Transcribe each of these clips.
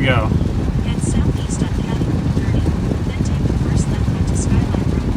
go. Head southeast on County Road 30, then take the first left onto Skyline Road.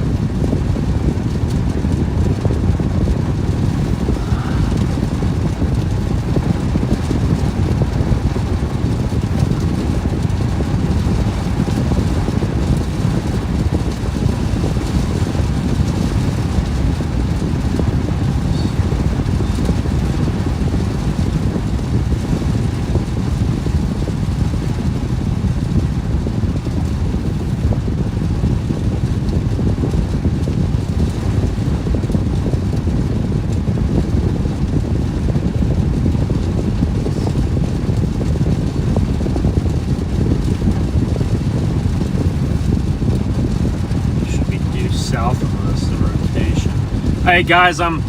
South of us, the rotation. Hey guys, I'm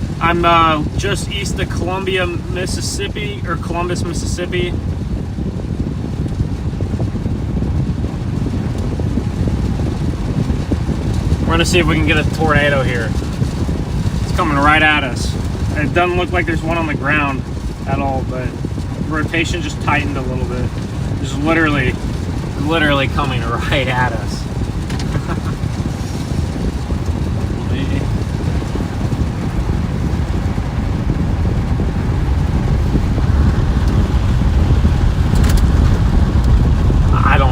just east of Columbia, Mississippi, or Columbus, Mississippi. We're gonna see if we can get a tornado here. It's coming right at us. It doesn't look like there's one on the ground at all, but rotation just tightened a little bit. It's literally coming right at us.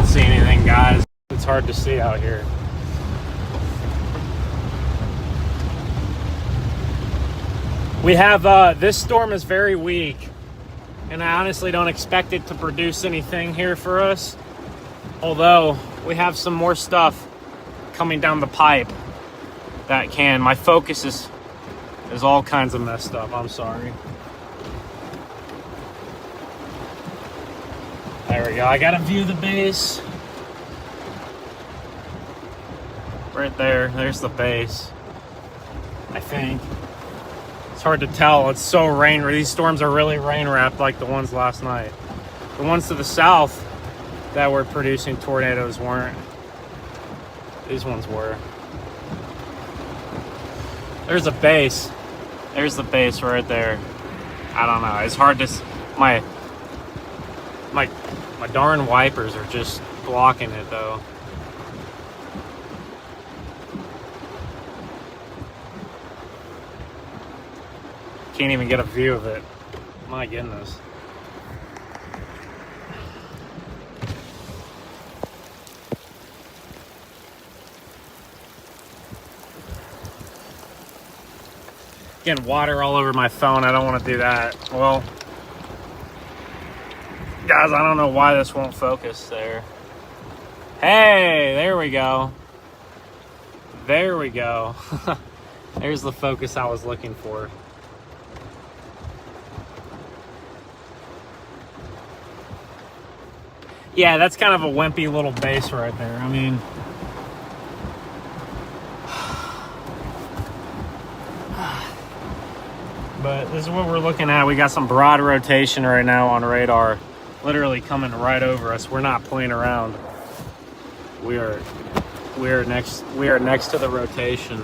See anything, guys. It's hard to see out here. We have this storm is very weak, and I honestly don't expect it to produce anything here for us, although we have some more stuff coming down the pipe that can. My focus is all kinds of messed up. I'm sorry. There we go. I got to view the base. Right there. There's the base. I think. It's hard to tell. It's so rain. These storms are really rain wrapped like the ones last night. The ones to the south that were producing tornadoes weren't. These ones were. There's a base. There's the base right there. I don't know. It's hard to... My darn wipers are just blocking it though. Can't even get a view of it. My goodness. Getting water all over my phone. I don't want to do that. Well, guys, I don't know why this won't focus there. Hey, there we go. There we go. There's the focus I was looking for. Yeah, that's kind of a wimpy little base right there. I mean, but this is what we're looking at. We got some broad rotation right now on radar. Literally coming right over us. We're not playing around. We are next to the rotation.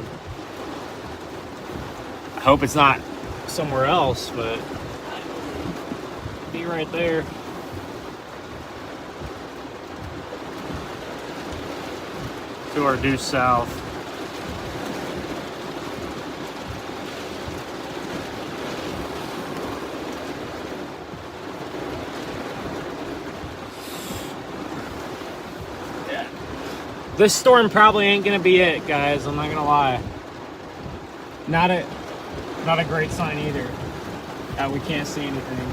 I hope it's not somewhere else, but be right there. To our due south. This storm probably ain't gonna be it, guys. I'm not gonna lie. Not a great sign either that we can't see anything.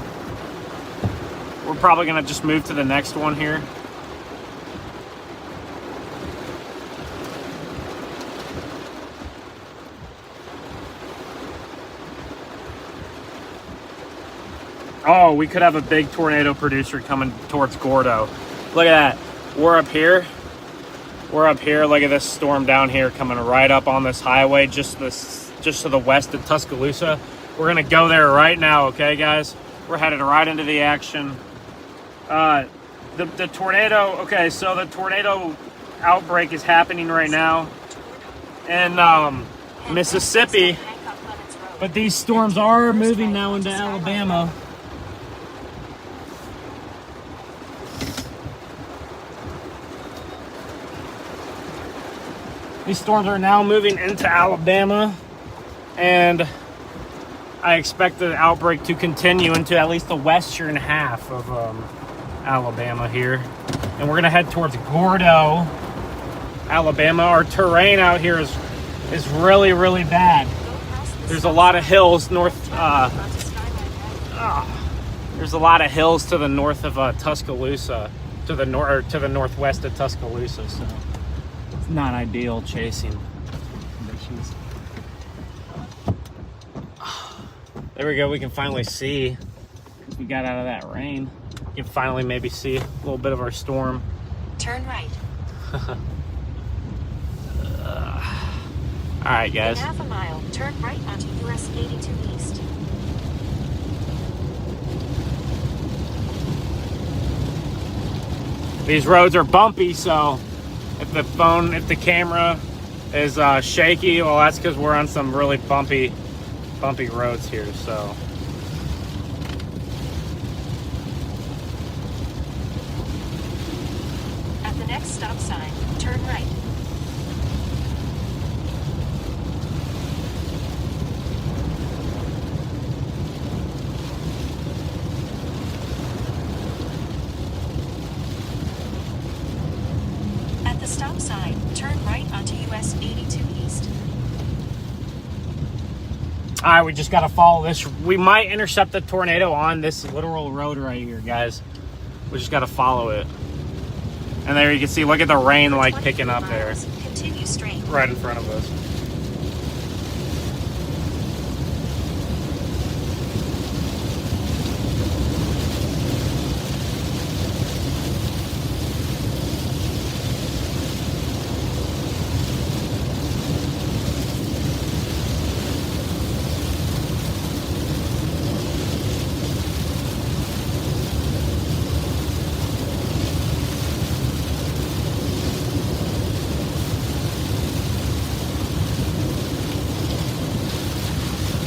We're probably gonna just move to the next one here. Oh, we could have a big tornado producer coming towards Gordo. Look at that. We're up here. We're up here. Look at this storm down here coming right up on this highway, just to the west of Tuscaloosa. We're gonna go there right now, okay, guys? We're headed right into the action. The tornado. Okay, so the tornado outbreak is happening right now in Mississippi, but these storms are moving now into Alabama. These storms are now moving into Alabama, and I expect the outbreak to continue into at least the western half of Alabama here. And we're gonna head towards Gordo, Alabama. Our terrain out here is really, really bad. There's a lot of hills north. There's a lot of hills to the north of Tuscaloosa, to the northwest of Tuscaloosa. So it's not ideal chasing conditions. There we go. We can finally see. We got out of that rain. You can finally maybe see a little bit of our storm. Turn right. All right, guys. In half a mile, turn right onto US 82 East. These roads are bumpy, so if the camera is shaky, well, that's because we're on some really bumpy roads here. So At the next stop sign, turn right. At the stop sign, turn right onto US 82 East. all right, we just got to follow this. We might intercept the tornado on this literal road right here, guys. We just got to follow it. And there you can see, look at the rain like picking up there, Continue straight. right in front of us.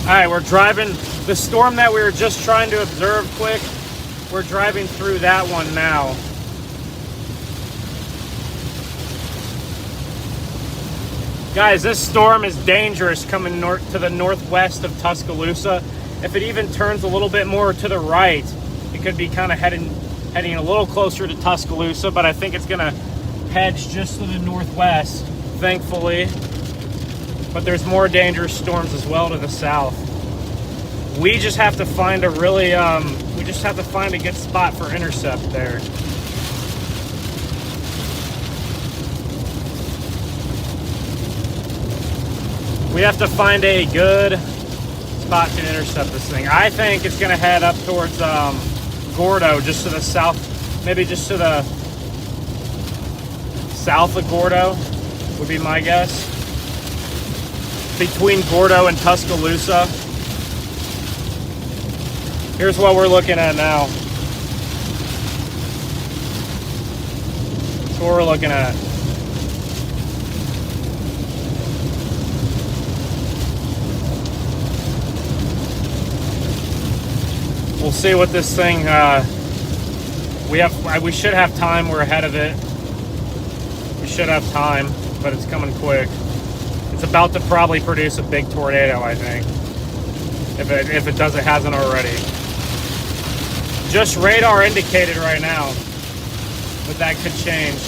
All right, we're driving the storm that we were just trying to observe quick. We're driving through that one now. Guys, this storm is dangerous coming north to the northwest of Tuscaloosa. If it even turns a little bit more to the right, it could be kind of heading a little closer to Tuscaloosa, but I think it's gonna hedge just to the northwest, thankfully. But there's more dangerous storms as well to the south. We just have to find a really, we just have to find a good spot for intercept there. We have to find a good spot to intercept this thing. I think it's gonna head up towards Gordo, just to the south, maybe just to the south of Gordo would be my guess. Between Gordo and Tuscaloosa. Here's what we're looking at now. That's what we're looking at. We'll see what this thing, we should have time. We're ahead of it. We should have time, but it's coming quick. It's about to probably produce a big tornado, I think. If it hasn't already. Just radar indicated right now, but that could change.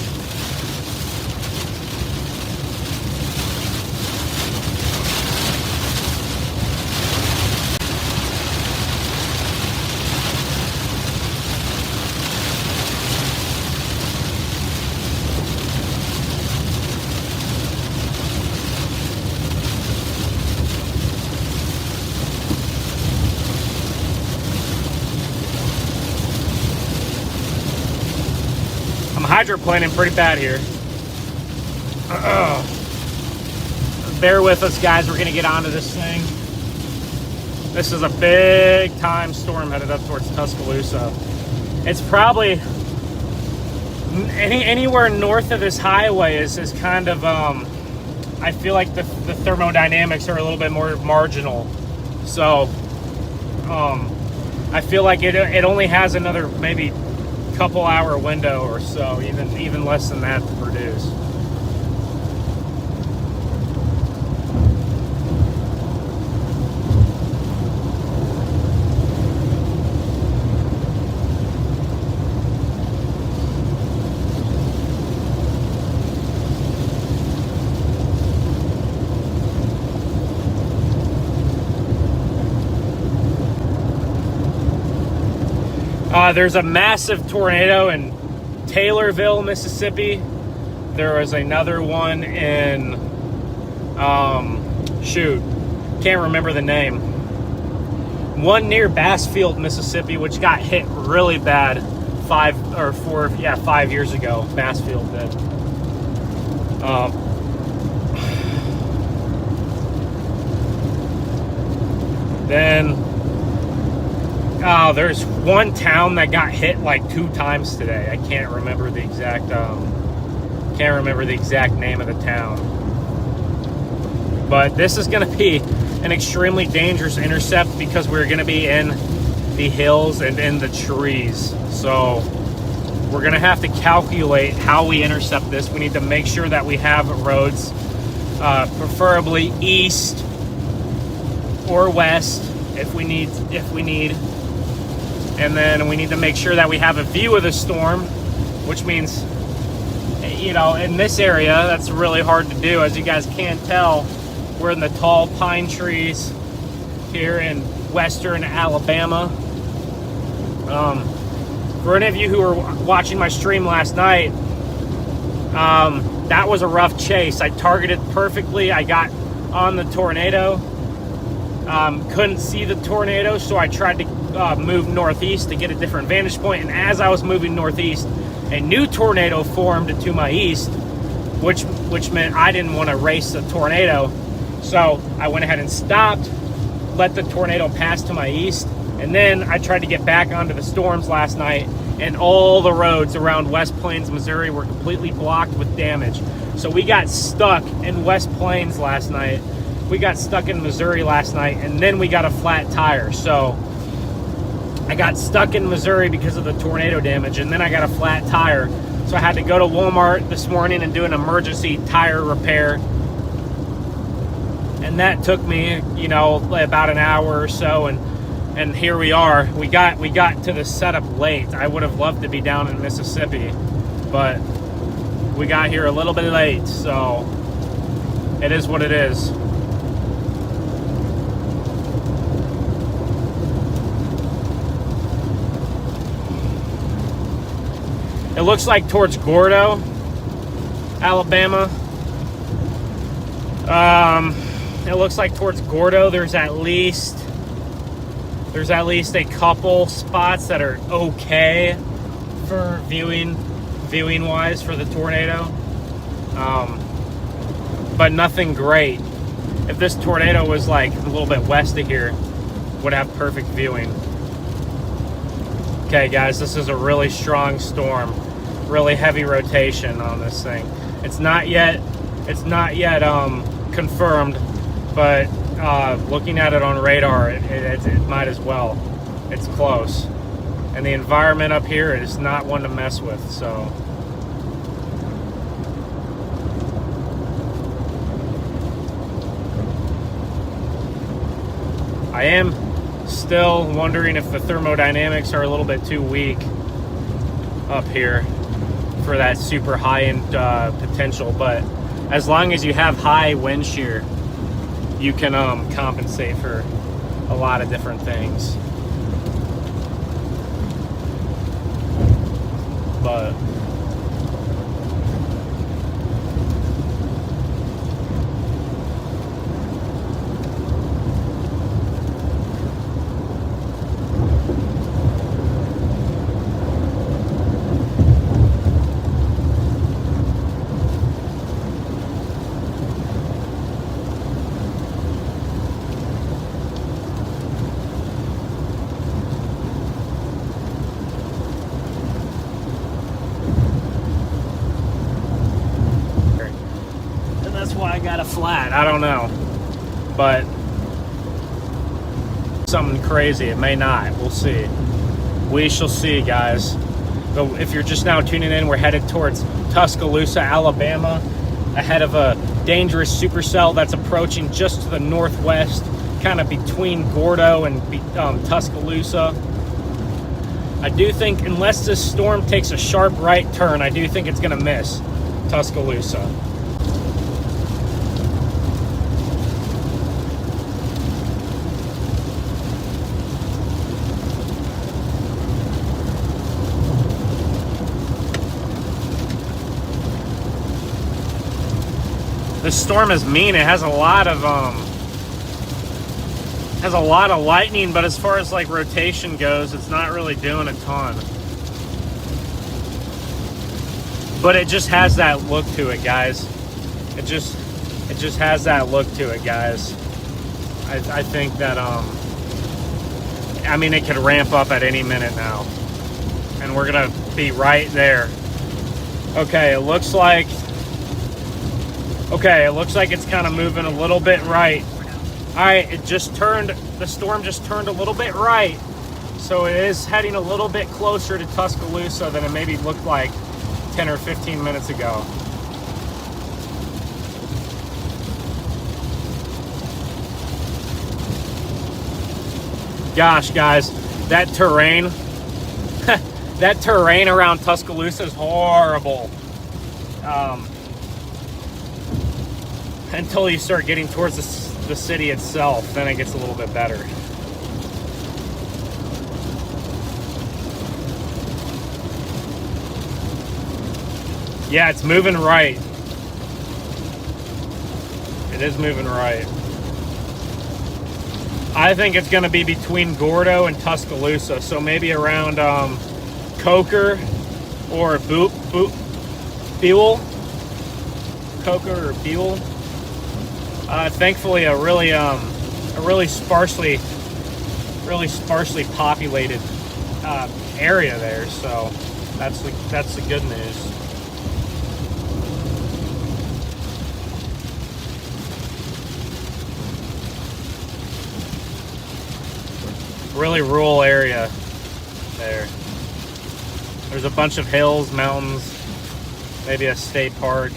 Hydroplaning pretty bad here. Bear with us, guys. We're gonna get onto this thing. This is a big time storm headed up towards Tuscaloosa. It's probably anywhere north of this highway is kind of I feel like the thermodynamics are a little bit more marginal. So I feel like it only has another maybe couple hour window or so, even less than that to produce. There's a massive tornado in Taylorville, Mississippi. There was another one in, can't remember the name. One near Bassfield, Mississippi, which got hit really bad 5 years ago. Bassfield did. Then, there's one town that got hit like 2 times today. I can't remember the exact name of the town. But this is going to be an extremely dangerous intercept because we're going to be in the hills and in the trees. So we're going to have to calculate how we intercept this. We need to make sure that we have roads, preferably east or west if we need. And then we need to make sure that we have a view of the storm, which means, you know, in this area, that's really hard to do. As you guys can't tell, we're in the tall pine trees here in western Alabama. For any of you who were watching my stream last night, that was a rough chase. I targeted perfectly. I got on the tornado. Couldn't see the tornado, so I tried to move northeast to get a different vantage point. And as I was moving northeast, a new tornado formed to my east, which meant I didn't want to race the tornado. So I went ahead and stopped, let the tornado pass to my east, and then I tried to get back onto the storms last night, and all the roads around West Plains, Missouri were completely blocked with damage. So we got stuck in West Plains last night. We got stuck in Missouri last night, and then we got a flat tire. So I got stuck in Missouri because of the tornado damage, and then I got a flat tire. So I had to go to Walmart this morning and do an emergency tire repair. And that took me, you know, about an hour or so, and here we are. We got to the setup late. I would have loved to be down in Mississippi, but we got here a little bit late, so it is what it is. It looks like towards Gordo, Alabama. It looks like towards Gordo there's at least a couple spots that are okay for viewing wise for the tornado. But nothing great. If this tornado was like a little bit west of here, would have perfect viewing. Okay guys, this is a really strong storm. Really heavy rotation on this thing. It's not yet confirmed, but looking at it on radar, it might as well. It's close, and the environment up here is not one to mess with. So I am still wondering if the thermodynamics are a little bit too weak up here for that super high end potential, but as long as you have high wind shear, you can compensate for a lot of different things. But flat, I don't know, but something crazy. It may not. We'll see. We shall see, guys. So if you're just now tuning in, we're headed towards Tuscaloosa, Alabama, ahead of a dangerous supercell that's approaching just to the northwest, kind of between Gordo and Tuscaloosa. I do think, unless this storm takes a sharp right turn, I do think it's going to miss Tuscaloosa. This storm is mean. It has a lot of lightning, but as far as like rotation goes, it's not really doing a ton. But it just has that look to it, guys. It just has that look to it, guys. I think that I mean, it could ramp up at any minute now, and we're gonna be right there. Okay, it looks like it's kind of moving a little bit right. All right, the storm just turned a little bit right, so it is heading a little bit closer to Tuscaloosa than it maybe looked like 10 or 15 minutes ago. Gosh, guys, that terrain that terrain around Tuscaloosa is horrible. Until you start getting towards the city itself, then it gets a little bit better. Yeah, it's moving right. It is moving right. I think it's going to be between Gordo and Tuscaloosa, so maybe around Coker or Buell. Coker or Buell. Thankfully, a really sparsely populated area there, so that's the good news. Really rural area there. There's a bunch of hills, mountains, maybe a state park.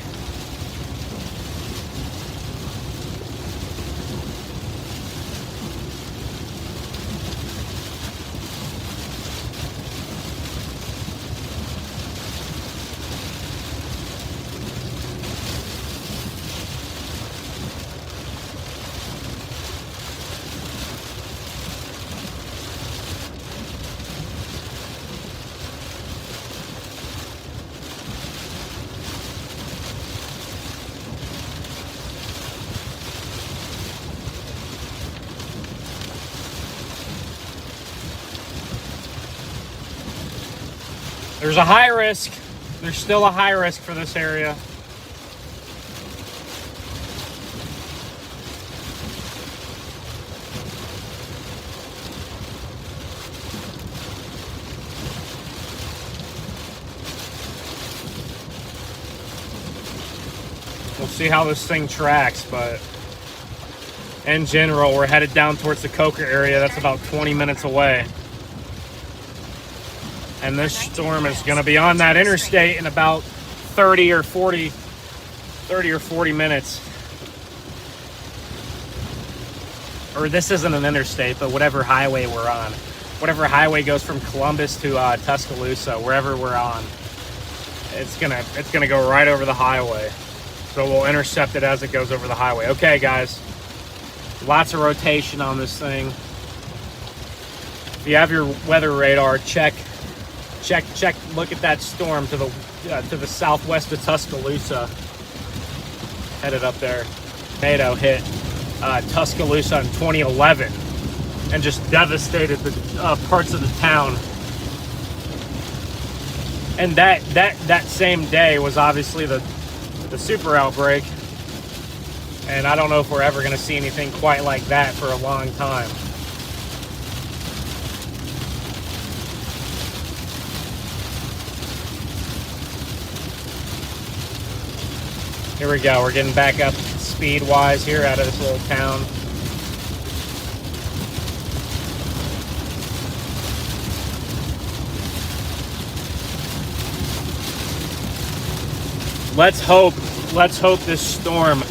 There's a high risk. There's still a high risk for this area. We'll see how this thing tracks, but in general, we're headed down towards the Coker area. That's about 20 minutes away. And this storm is going to be on that interstate in about 30 or 40 minutes. Or this isn't an interstate, but whatever highway we're on. Whatever highway goes from Columbus to Tuscaloosa, wherever we're on. It's gonna go right over the highway. So we'll intercept it as it goes over the highway. Okay, guys. Lots of rotation on this thing. If you have your weather radar, check, look at that storm to the southwest of Tuscaloosa. Headed up there. Tornado hit Tuscaloosa in 2011 and just devastated the parts of the town. And that same day was obviously the super outbreak. And I don't know if we're ever going to see anything quite like that for a long time. Here we go. We're getting back up speed-wise here out of this little town. Let's hope this storm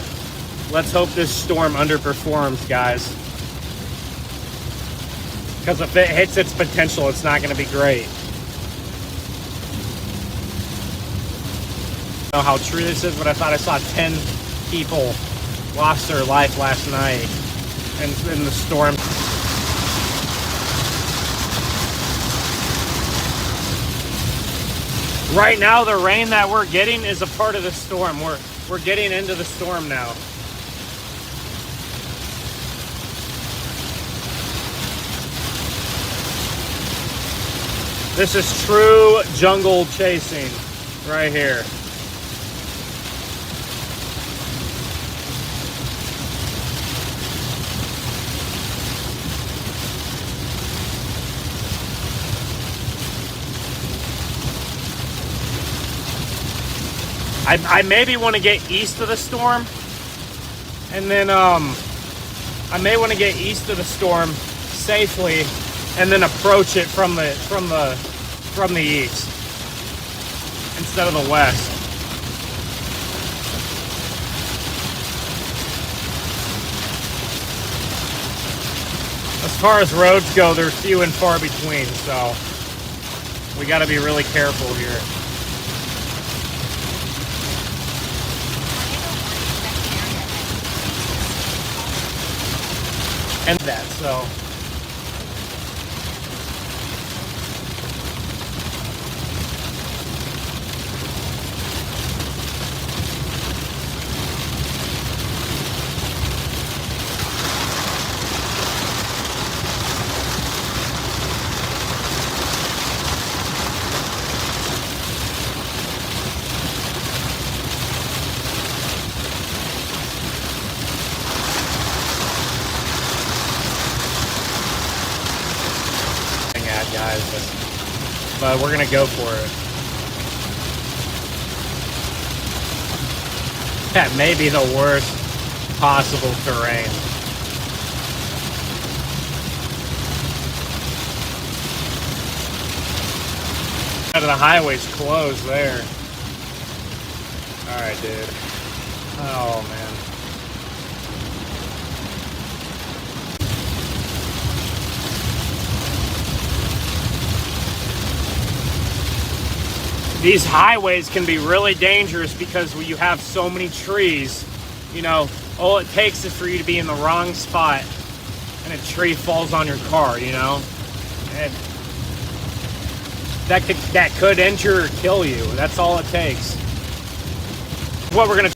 underperforms, guys. Because if it hits its potential, it's not going to be great. I don't know how true this is, but I thought I saw 10 people lost their life last night in the storm. Right now, the rain that we're getting is a part of the storm. We're getting into the storm now. This is true jungle chasing right here. I maybe want to get east of the storm, and then I may want to get east of the storm safely, and then approach it from the east instead of the west. As far as roads go, they're few and far between, so we got to be really careful here. And that, so guys, but we're gonna go for it. That may be the worst possible terrain. The highway's closed there. All right, dude. Oh man. These highways can be really dangerous because when you have so many trees, you know, all it takes is for you to be in the wrong spot and a tree falls on your car, you know? And that could injure or kill you. That's all it takes. What we're gonna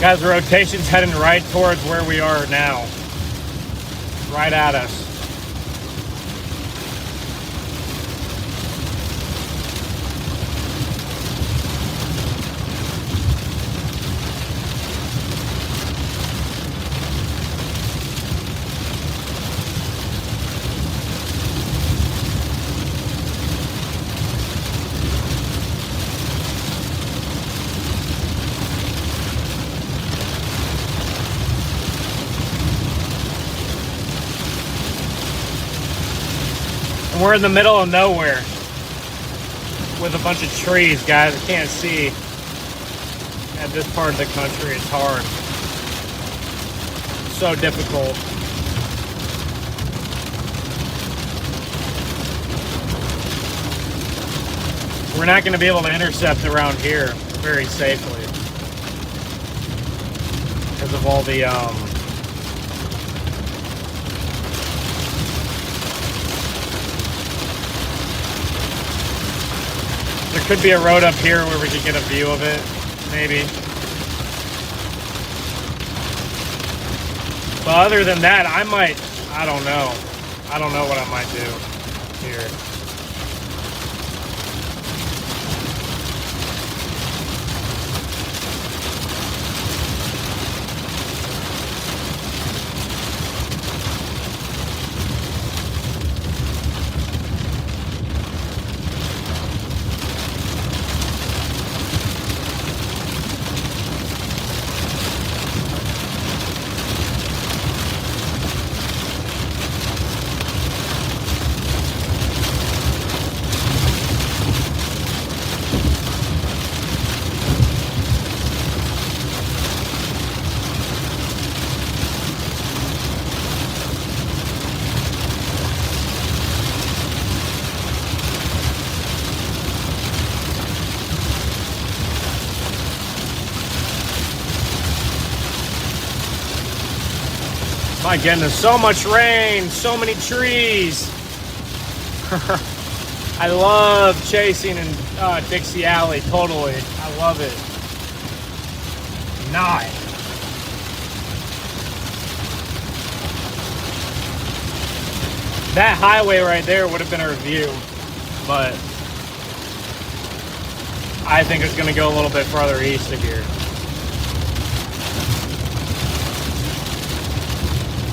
Guys, the rotation's heading right towards where we are now. Right at us. And we're in the middle of nowhere with a bunch of trees, guys. I can't see. At this part of the country, it's hard. So difficult. We're not going to be able to intercept around here very safely because of all the there could be a road up here where we could get a view of it, maybe. But other than that, I don't know. I don't know what I might do here. My goodness, so much rain, so many trees. I love chasing in Dixie Alley, totally. I love it. Nice. That highway right there would have been a review, but I think it's going to go a little bit farther east of here.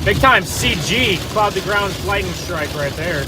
Big time CG, cloud to ground lightning strike right there.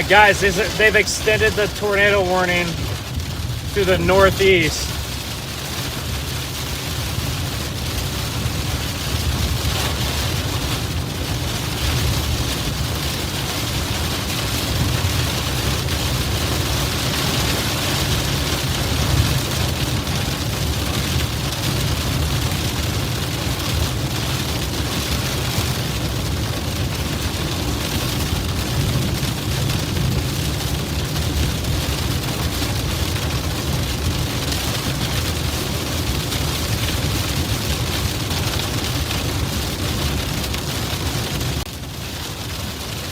Guys, they've extended the tornado warning to the northeast.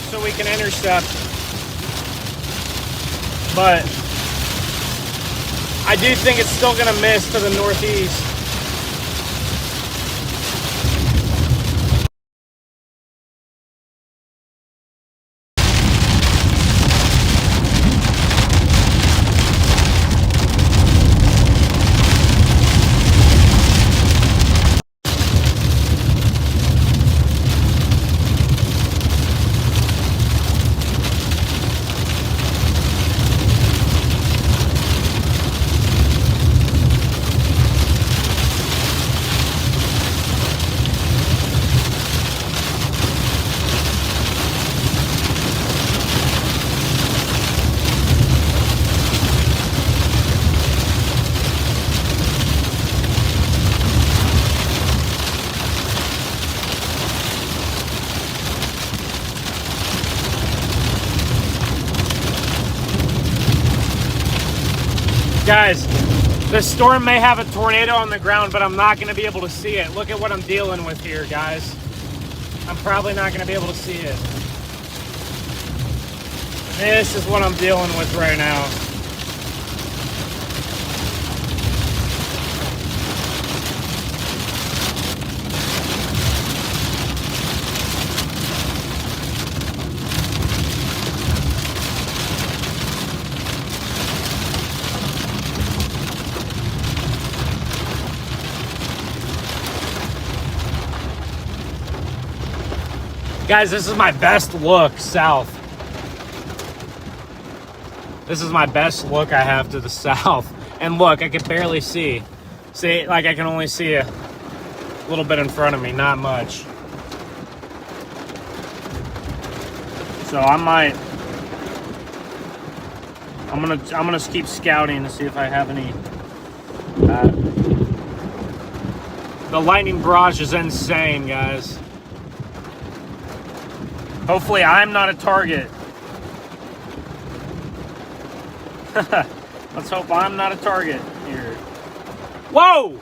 So we can intercept, but I do think it's still going to miss to the northeast. Guys, the storm may have a tornado on the ground, but I'm not going to be able to see it. Look at what I'm dealing with here, guys. I'm probably not going to be able to see it. This is what I'm dealing with right now. Guys, this is my best look south. This is my best look I have to the south. And look, I can barely see. See, like I can only see a little bit in front of me, not much. So I'm gonna keep scouting to see if I have any. The lightning barrage is insane, guys. Hopefully I'm not a target. Let's hope I'm not a target here. Whoa!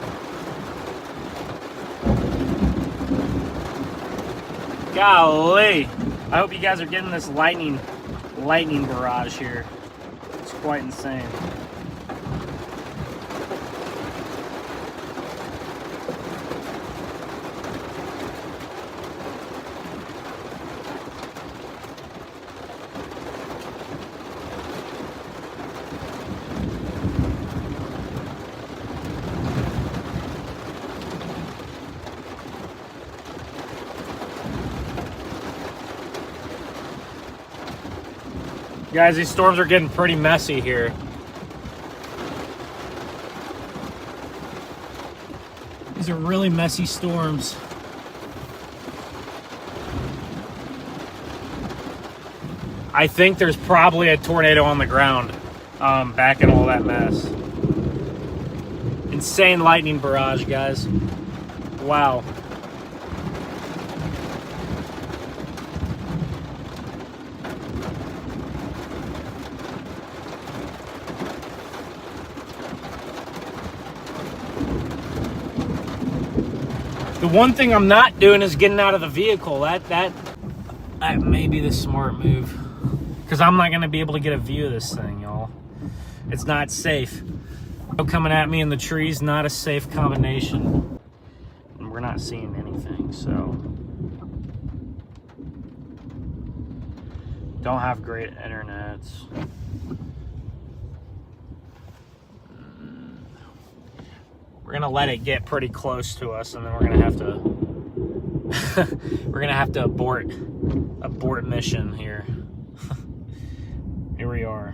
Golly. I hope you guys are getting this lightning barrage here. It's quite insane. Guys, these storms are getting pretty messy here. These are really messy storms. I think there's probably a tornado on the ground back in all that mess. Insane lightning barrage, guys. Wow. The one thing I'm not doing is getting out of the vehicle. That may be the smart move. Because I'm not going to be able to get a view of this thing, y'all. It's not safe. Coming at me in the trees, not a safe combination. And we're not seeing anything, so. Don't have great internet. We're gonna let it get pretty close to us, and then we're gonna have to abort mission here. Here we are.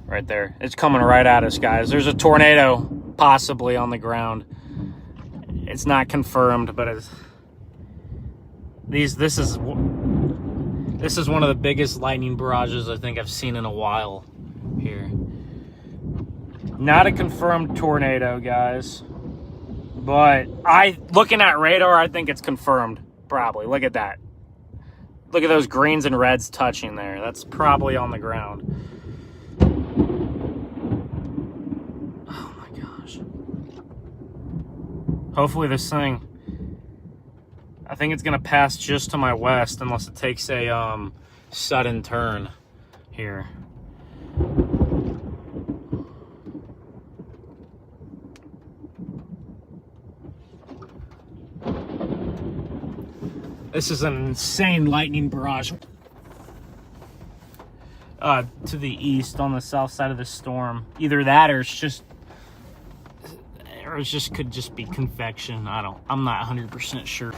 Right there. It's coming right at us, guys. There's a tornado possibly on the ground. It's not confirmed, but this is one of the biggest lightning barrages I think I've seen in a while here. Not a confirmed tornado, guys. But looking at radar, I think it's confirmed. Probably. Look at that. Look at those greens and reds touching there. That's probably on the ground. Oh my gosh. Hopefully this thing, I think it's gonna pass just to my west unless it takes a sudden turn here. This is an insane lightning barrage. To the east on the south side of the storm. Either that or it could just be convection. I'm not 100% sure.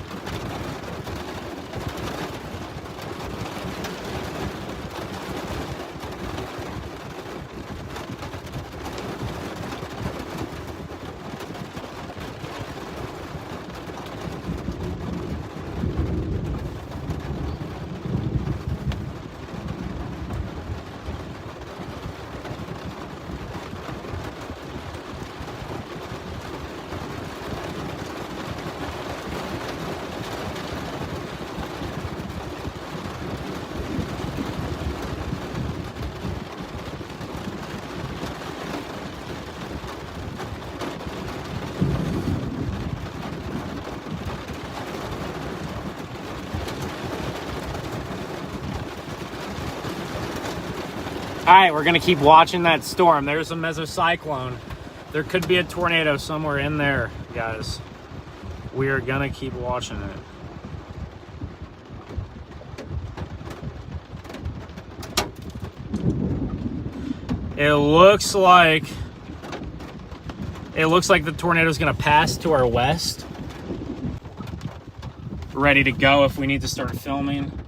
All right, we're gonna keep watching that storm. There's a mesocyclone. There could be a tornado somewhere in there, guys. We are gonna keep watching it. It looks like the tornado is gonna pass to our west. Ready to go if we need to start filming.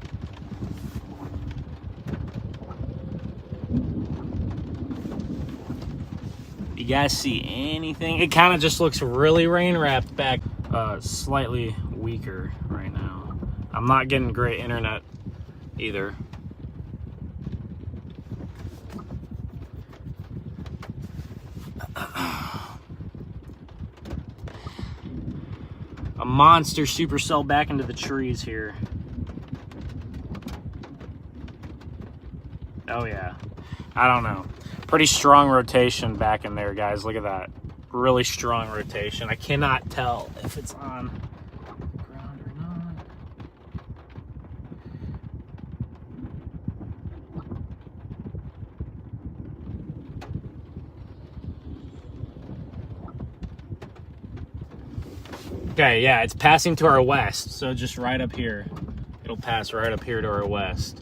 You guys see anything? It kind of just looks really rain wrapped back, slightly weaker right now. I'm not getting great internet either. A monster supercell back into the trees here. Oh yeah, I don't know. Pretty strong rotation back in there, guys. Look at that. Really strong rotation. I cannot tell if it's on the ground or not. Okay, yeah, it's passing to our west. So just right up here. It'll pass right up here to our west.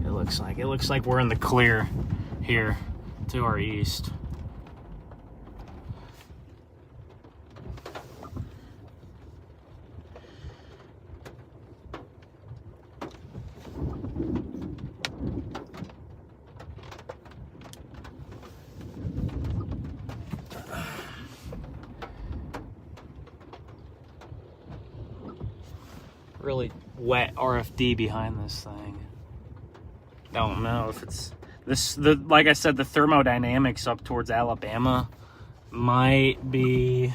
It looks like we're in the clear here to our east. really wet RFD behind this thing. Don't know if it's this. Like I said, the thermodynamics up towards Alabama might be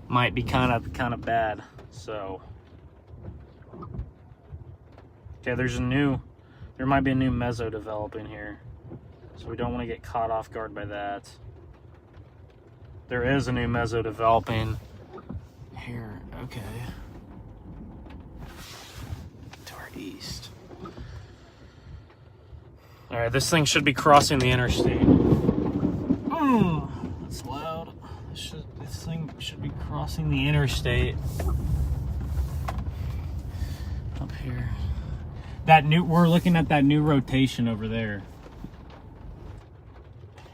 kind of bad. So okay, there might be a new mezzo developing here, so we don't want to get caught off guard by that. There is a new mezzo developing here. Okay, to our east. All right, this thing should be crossing the interstate. Oh, that's loud. This thing should be crossing the interstate. Up here. We're looking at that new rotation over there.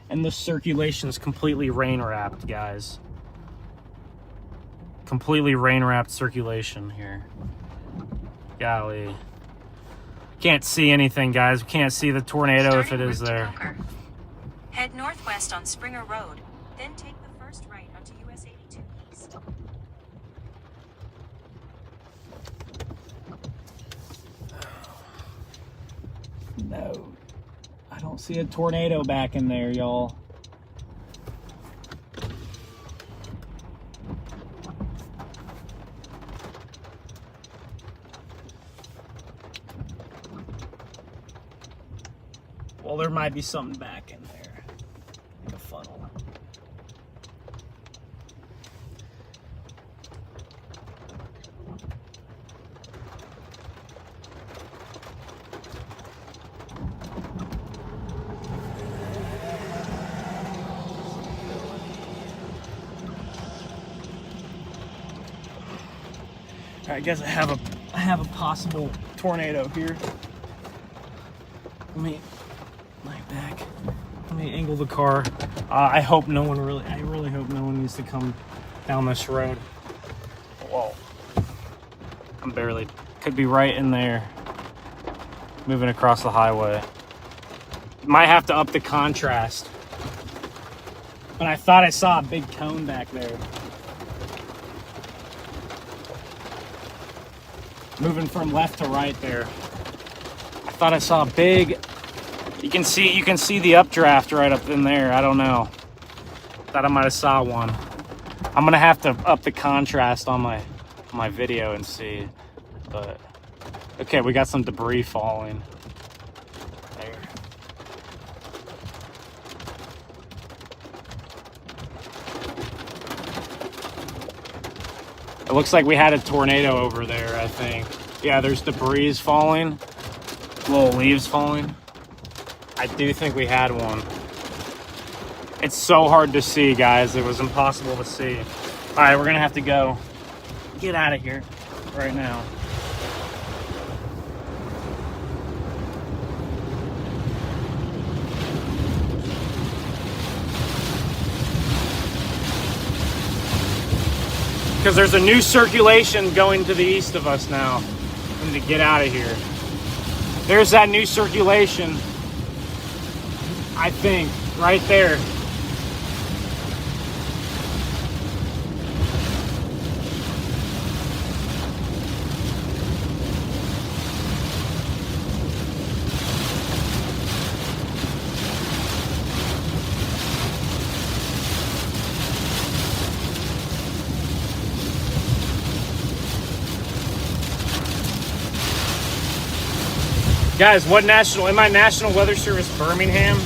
And the circulation's completely rain wrapped, guys. Completely rain wrapped circulation here. Golly. Can't see anything, guys. We can't see the tornado if it is there. Head northwest on Springer Road, then take the first right onto US 82 East. No. I don't see a tornado back in there, y'all. Well, there might be something back in there. Like a funnel. All right, guys, I have a possible tornado here. Let me angle the car. I really hope no one needs to come down this road. Whoa. Could be right in there. Moving across the highway. Might have to up the contrast. But I thought I saw a big cone back there. Moving from left to right there. I thought I saw a big... You can see the updraft right up in there. I don't know. Thought I might have saw one. I'm gonna have to up the contrast on my video and see. But okay, we got some debris falling. There. It looks like we had a tornado over there, I think. Yeah, there's debris falling. Little leaves falling. I do think we had one. It's so hard to see, guys. It was impossible to see. All right, we're gonna have to go. Get out of here right now. Because there's a new circulation going to the east of us now. We need to get out of here. There's that new circulation. I think, right there. Guys, am I National Weather Service Birmingham?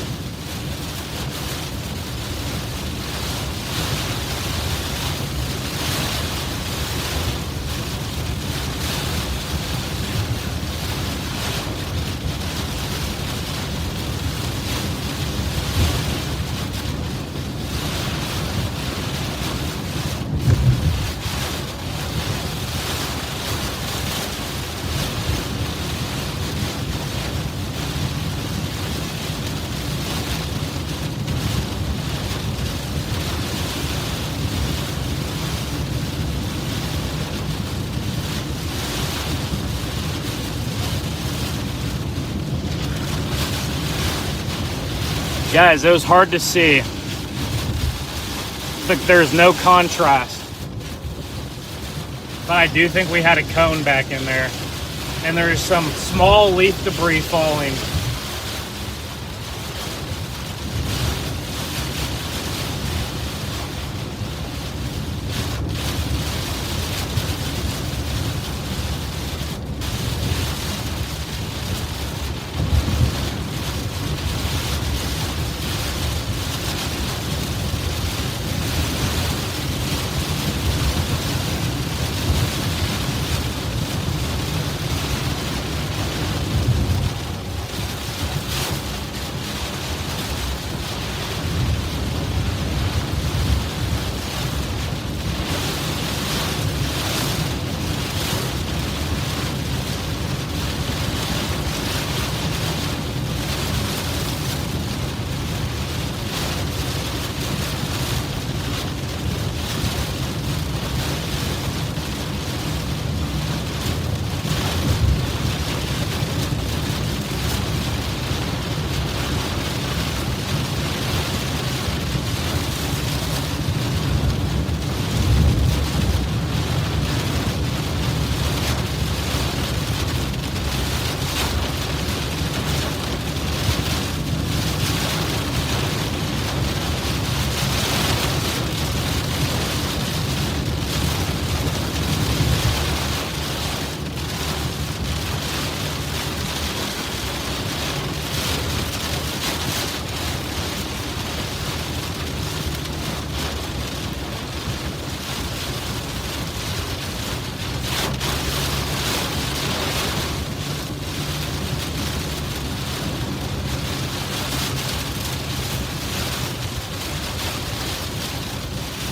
Guys, it was hard to see. There's no contrast. But I do think we had a cone back in there. And there's some small leaf debris falling.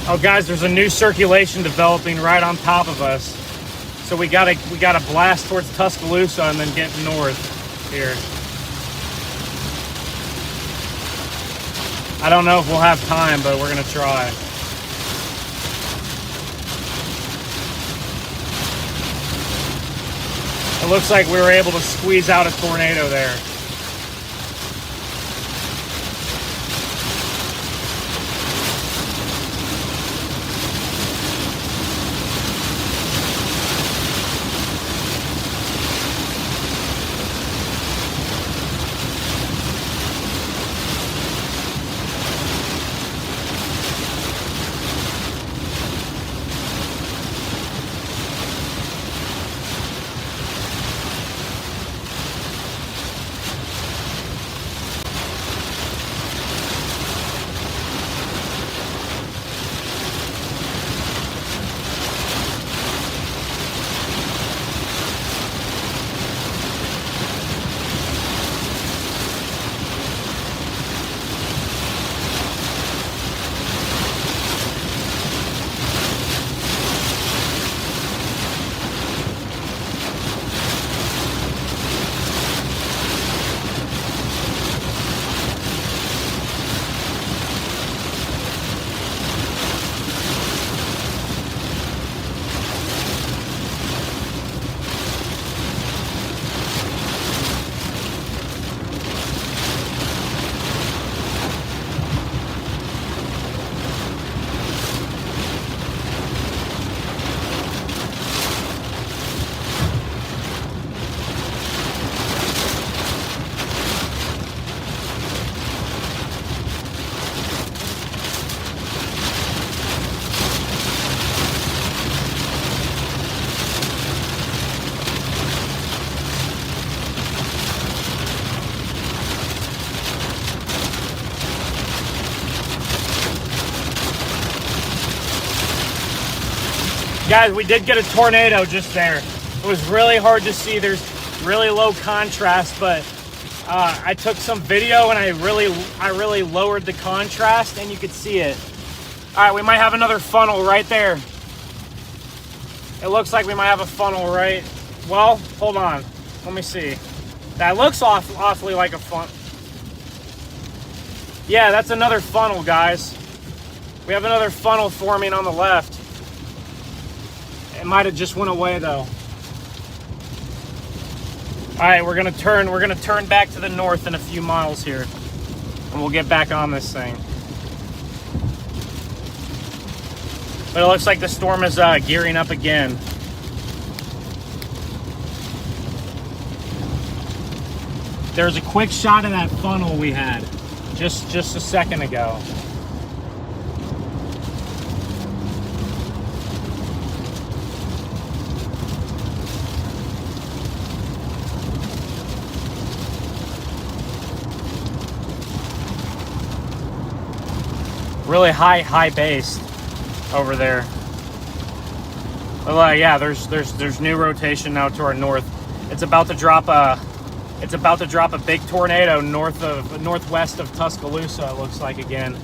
Oh guys, there's a new circulation developing right on top of us. So we gotta blast towards Tuscaloosa and then get north here. I don't know if we'll have time, but we're gonna try. It looks like we were able to squeeze out a tornado there. Guys, we did get a tornado just there. It was really hard to see. There's really low contrast, but I took some video and I really lowered the contrast and you could see it. All right, we might have another funnel right there. It looks like we might have a funnel right. Well, hold on. Let me see. That looks awfully like a funnel. Yeah, that's another funnel, guys. We have another funnel forming on the left. It might have just went away though. All right, we're gonna turn back to the north in a few miles here, and we'll get back on this thing. But it looks like the storm is gearing up again. there's a quick shot of that funnel we had just a second ago. Really high base over there. Well, yeah, there's new rotation now to our north. It's about to drop a big tornado northwest of Tuscaloosa, it looks like again.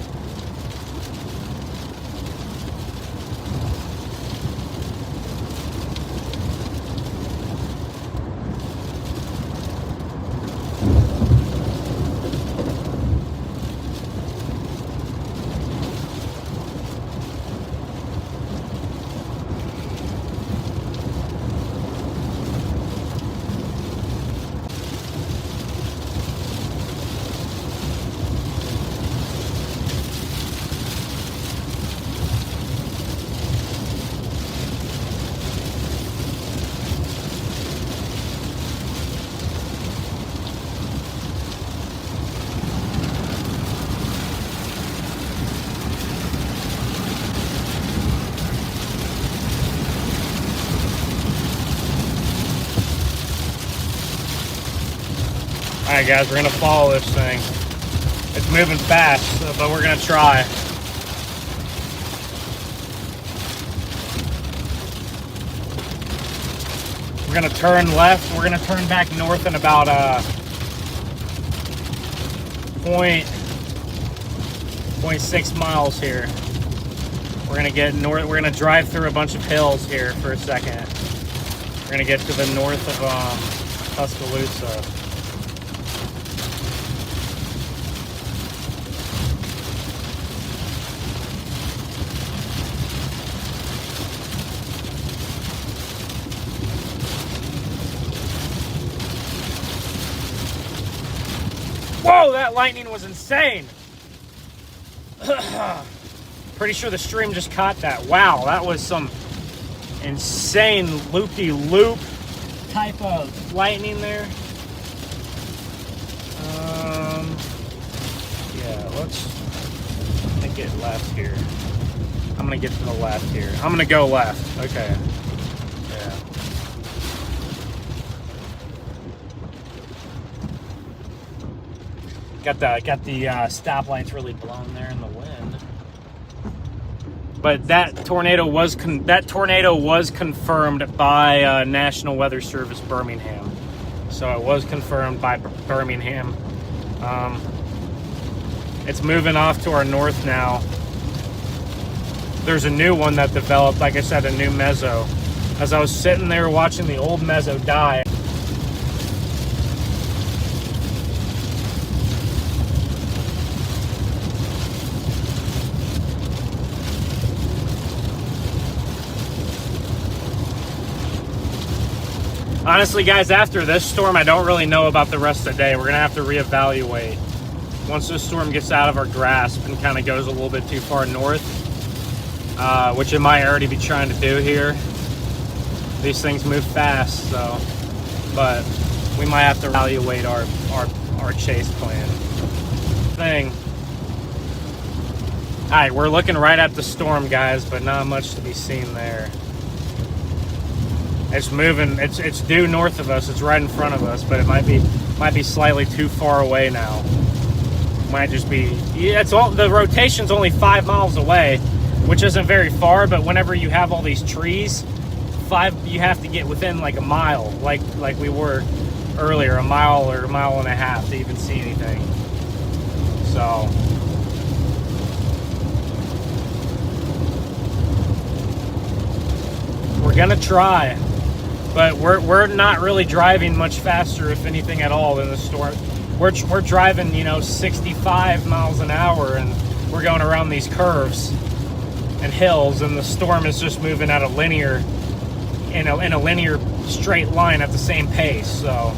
Alright guys, we're going to follow this thing. It's moving fast, but we're going to try. We're going to turn left. We're going to turn back north in about 0.6 miles here. We're going to get north. We're going to drive through a bunch of hills here for a second. We're going to get to the north of Tuscaloosa. Whoa, that lightning was insane. Pretty sure the stream just caught that. Wow, that was some insane loop-de-loop type of lightning there. Yeah, let's get left here. I'm gonna get to the left here. I'm gonna go left. Okay. Yeah. Got the stoplights really blown there in the wind. But that tornado was confirmed by National Weather Service Birmingham. So it was confirmed by Birmingham. It's moving off to our north now. There's a new one that developed, like I said, a new mezzo. As I was sitting there watching the old mezzo die, honestly, guys, after this storm, I don't really know about the rest of the day. We're going to have to reevaluate. Once this storm gets out of our grasp and kind of goes a little bit too far north, which it might already be trying to do here. These things move fast, so, but we might have to evaluate our chase plan. All right, we're looking right at the storm, guys, but not much to be seen there. It's moving. It's due north of us. It's right in front of us, but it might be slightly too far away now. Might just be. Yeah, it's all. The rotation's only 5 miles away, which isn't very far. But whenever you have all these trees, you have to get within like a mile, like we were earlier, a mile or a mile and a half to even see anything. So. We're gonna try. But we're not really driving much faster, if anything at all, than the storm. We're driving, 65 miles an hour, and we're going around these curves and hills, and the storm is just moving at a linear, in a linear straight line at the same pace. So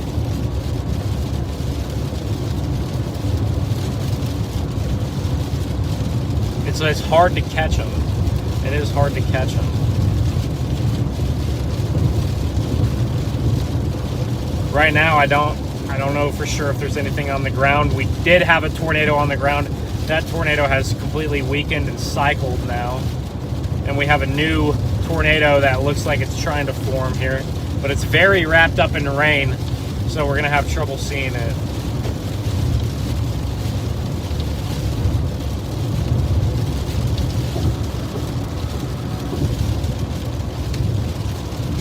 it's hard to catch them. It is hard to catch them. Right now, I don't I don't know for sure if there's anything on the ground. We did have a tornado on the ground. That tornado has completely weakened and cycled now. And we have a new tornado that looks like it's trying to form here. But it's very wrapped up in rain, so we're gonna have trouble seeing it.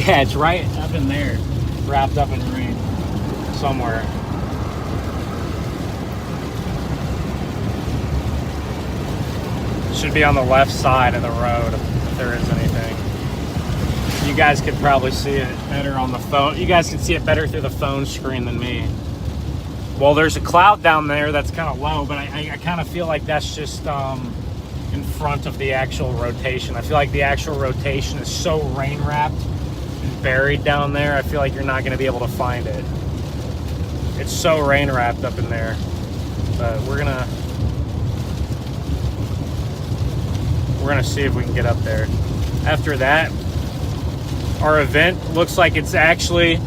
Yeah, it's right up in there, wrapped up in rain somewhere. Should be on the left side of the road if there is anything. You guys could probably see it better on the phone. You guys can see it better through the phone screen than me. Well, there's a cloud down there that's kind of low, but I kind of feel like that's just in front of the actual rotation. I feel like the actual rotation is so rain wrapped and buried down there. I feel like you're not going to be able to find it. It's so rain wrapped up in there. But we're gonna see if we can get up there. After that, our event looks like it's actually,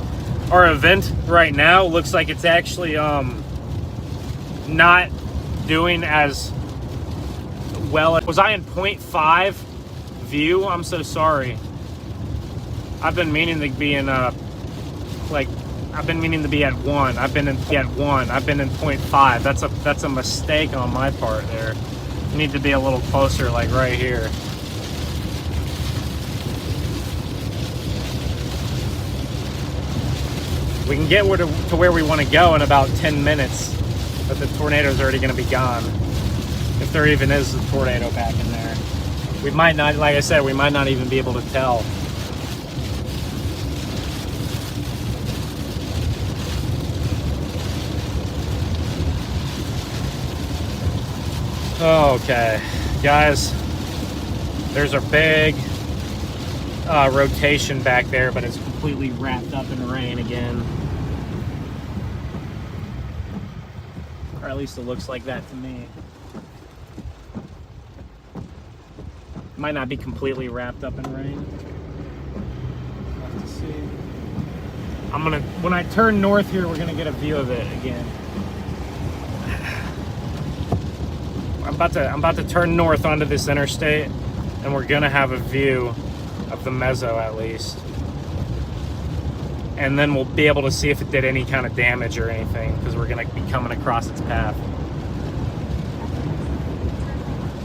our event right now looks like it's actually not doing as well. Was I in 0.5 view? I'm so sorry. I've been meaning to be in I've been meaning to be at 1. I've been in 0.5. That's a mistake on my part there. You need to be a little closer, like right here. We can get to where we want to go in about 10 minutes, but the tornado's already going to be gone. If there even is a tornado back in there. We might not, like I said, we might not even be able to tell. Okay, guys, there's a big rotation back there, but it's completely wrapped up in rain again. Or at least it looks like that to me. Might not be completely wrapped up in rain. We'll have to see. When I turn north here, we're gonna get a view of it again. I'm about to turn north onto this interstate, and we're gonna have a view of the mezzo at least. And then we'll be able to see if it did any kind of damage or anything, because we're gonna be coming across its path.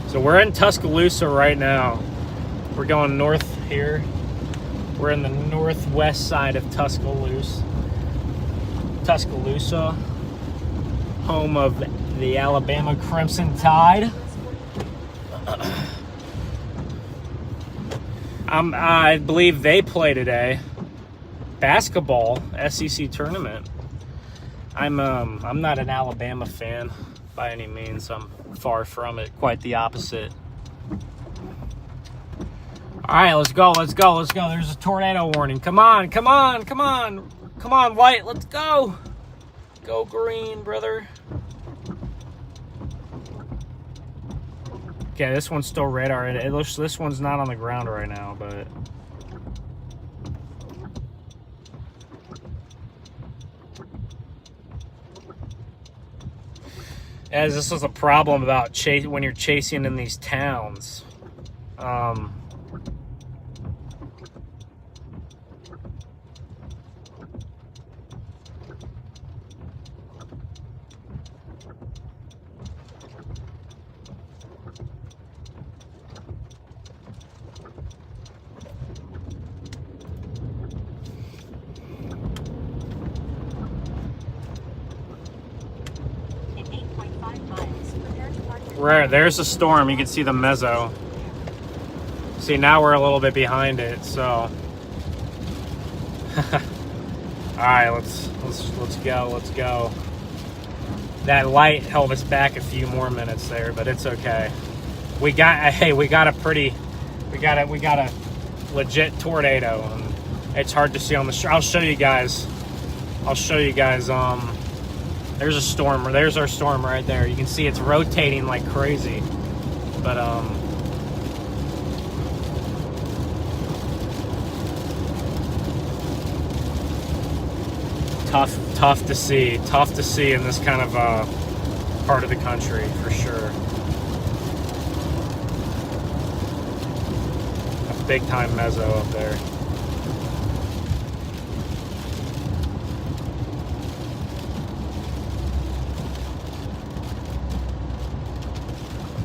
So we're in Tuscaloosa right now. We're going north here. We're in the northwest side of Tuscaloosa, home of the Alabama Crimson Tide. I believe they play today. Basketball, SEC tournament. I'm not an Alabama fan by any means. I'm far from it. Quite the opposite. All right, let's go. There's a tornado warning. Come on, white. Let's go. Go green, brother. Okay, this one's still radar. It looks, this one's not on the ground right now, but as this is a problem about when you're chasing in these towns. There's a storm. You can see the mezzo. See, now we're a little bit behind it, so. All right, let's go. That light held us back a few more minutes there, but it's okay. We got a legit tornado. And it's hard to see on the. I'll show you guys. There's a storm. There's our storm right there. You can see it's rotating like crazy. But tough to see. Tough to see in this kind of part of the country, for sure. A big time mezzo up there.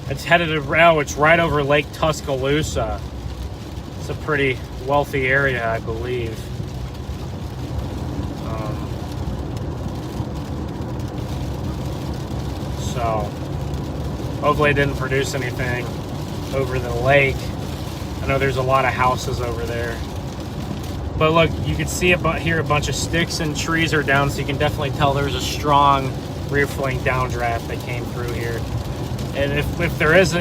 It's headed around, it's right over Lake Tuscaloosa. It's a pretty wealthy area, I believe. So, hopefully it didn't produce anything over the lake. I know there's a lot of houses over there. But look, you can see here a bunch of sticks and trees are down, so you can definitely tell there's a strong rear flank downdraft that came through here. And if there is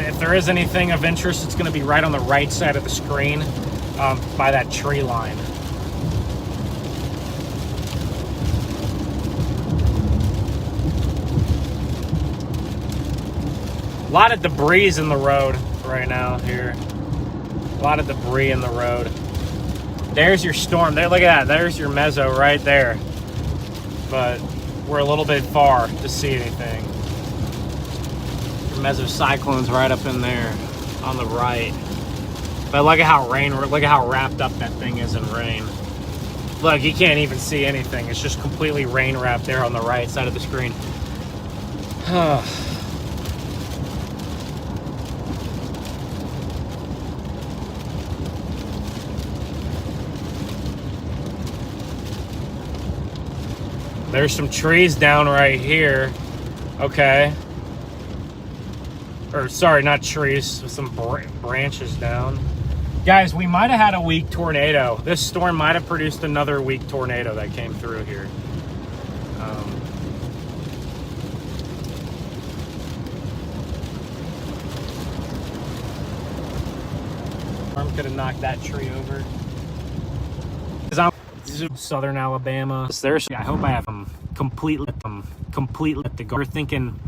anything of interest, it's going to be right on the right side of the screen by that tree line. A lot of debris in the road right now here. A lot of debris in the road. There's your storm. There, look at that. There's your mezzo right there. But we're a little bit far to see anything. Mesocyclone's right up in there on the right. But look at how wrapped up that thing is in rain. Look, you can't even see anything. It's just completely rain wrapped there on the right side of the screen. There's some trees down right here. Okay. Or sorry, not trees, some branches down. Guys, we might have had a weak tornado. This storm might have produced another weak tornado that came through here. Storm could have knocked that tree over. This is Southern Alabama. I hope I have them completely to go. We're thinking